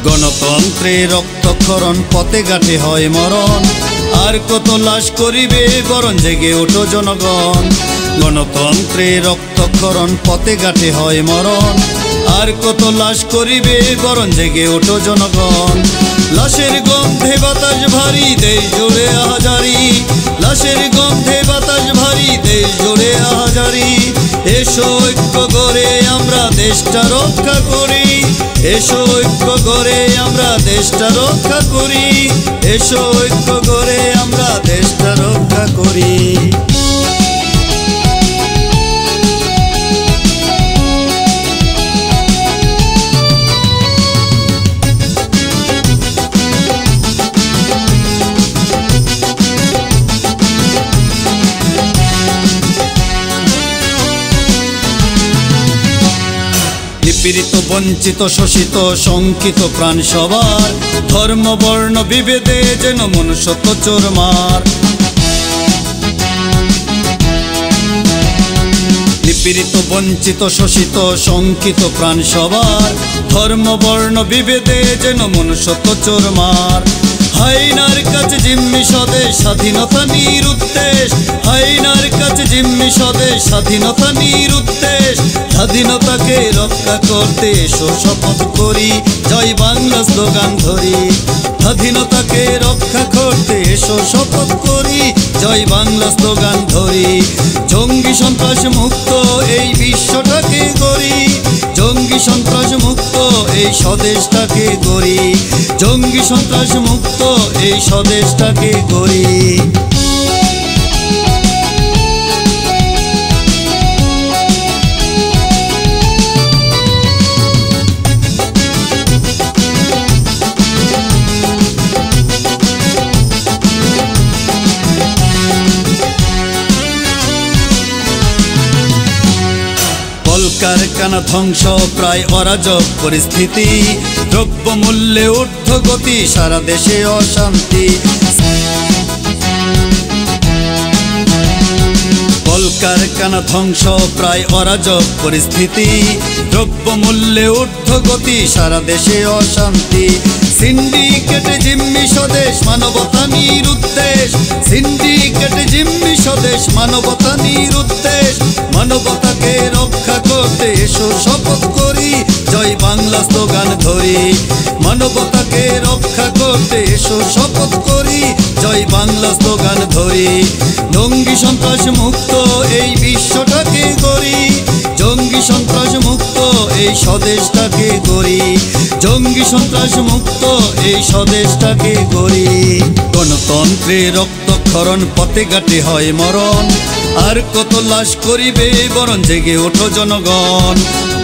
গণতন্ত্রে রক্তক্ষরণ, পথে ঘাটে হয় মরণ, আর কত লাশ করিবে বরণ, জেগে ওঠো জনগণ। গণতন্ত্রে রক্তক্ষরণ, পথে ঘাটে হয় মরণ, আর কত লাশ করিবে বরণ, জেগে ওঠো জনগণ। লাশের গন্ধে বাতাস ভারী, দেশ জুড়ে আহাজারি, লাশের গন্ধে বাতাস ভারী, দেশ জুড়ে আহাজারি। এসো ঐক্য গড়ে আমরা দেশটা রক্ষা করি, এসো ঐক্য গড়ে আমরা দেশটা রক্ষা করি, এসো ঐক্য গড়ে আমরা দেশটা রক্ষা করি। নিপীড়িত, বঞ্চিত, শোষিত, শঙ্কিত প্রাণ সবার, ধর্ম বর্ণ বিভেদে যেন মনুষ্যত্ব চোরমার। নিপীড়িত, বঞ্চিত, শোষিত, শঙ্কিত প্রাণ সবার, ধর্ম বর্ণ বিভেদে যেন মনুষ্যত্ব চোরমার। হাইনার কাছে জিম্মি স্বদেশ, স্বাধীনতা নিরুদ্দেশ, হাইনার কাছে জিম্মি স্বদেশ, স্বাধীনতা নিরুদ্দেশ। স্বাধীনতাকে রক্ষা করতে এসো শপথ করি, জয় বাংলা স্লোগান ধরি। স্বাধীনতাকে রক্ষা করতে এসো শপথ করি, জয় বাংলা স্লোগান ধরি। জঙ্গি সন্ত্রাস মুক্ত এই বিশ্বটাকে গড়ি, জঙ্গি সন্ত্রাস মুক্ত এই স্বদেশটাকে গড়ি, জঙ্গি সন্ত্রাস মুক্ত এই স্বদেশটাকে গড়ি। কলকারখানা ধ্বংস, প্রায় অরাজক পরিস্থিতি, দ্রব্যমূল্যে ঊর্ধ্বগতি, সারা দেশে অশান্তি। কলকারখানা ধ্বংস, প্রায় অরাজক পরিস্থিতি, দ্রব্যমূল্যে ঊর্ধ্বগতি, সারা দেশে অশান্তি। সিন্ডিকেটে জিম্মি স্বদেশ, মানবতা নিরুদ্দেশ, সিন্ডিকেটে জিম্মি স্বদেশ, মানবতা নিরুদ্দেশ। মানবতাকে রক্ষা করতে এসো শপথ করি, জয় বাংলা স্লোগান ধরি। মানবতাকে রক্ষা করতে এসো শপথ করি, জয় বাংলা স্লোগান ধরি। জঙ্গি সন্ত্রাস মুক্ত এই বিশ্বটাকে গড়ি, জঙ্গি সন্ত্রাস মুক্ত এই স্বদেশটাকে গড়ি, জঙ্গি সন্ত্রাস মুক্ত এই স্বদেশটাকে গড়ি। গণতন্ত্রে রক্তক্ষরণ, পথে ঘাটে হয় মরণ, আর কত লাশ করিবে বরণ, জেগে ওঠো জনগণ।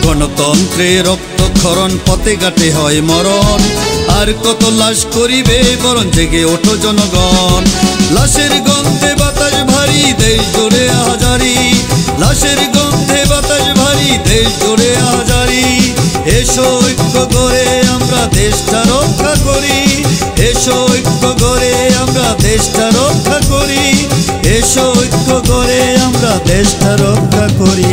গণতন্ত্রে রক্তক্ষরণ, পথে ঘাটে হয় মরণ, আর কত লাশ করিবে বরণ, জেগে ওঠো জনগণ। লাশের গন্ধে বাতাস ভারী, দেশ জুড়ে আহাজারি, লাশের গন্ধে বাতাস ভারী, দেশ জুড়ে আহাজারি। এসো ঐক্য গড়ে আমরা দেশটা রক্ষা করি, এসো ঐক্য গড়ে আমরা দেশটা রক্ষা করি, এসো ঐক্য গড়ে আমরা দেশটা রক্ষা করি।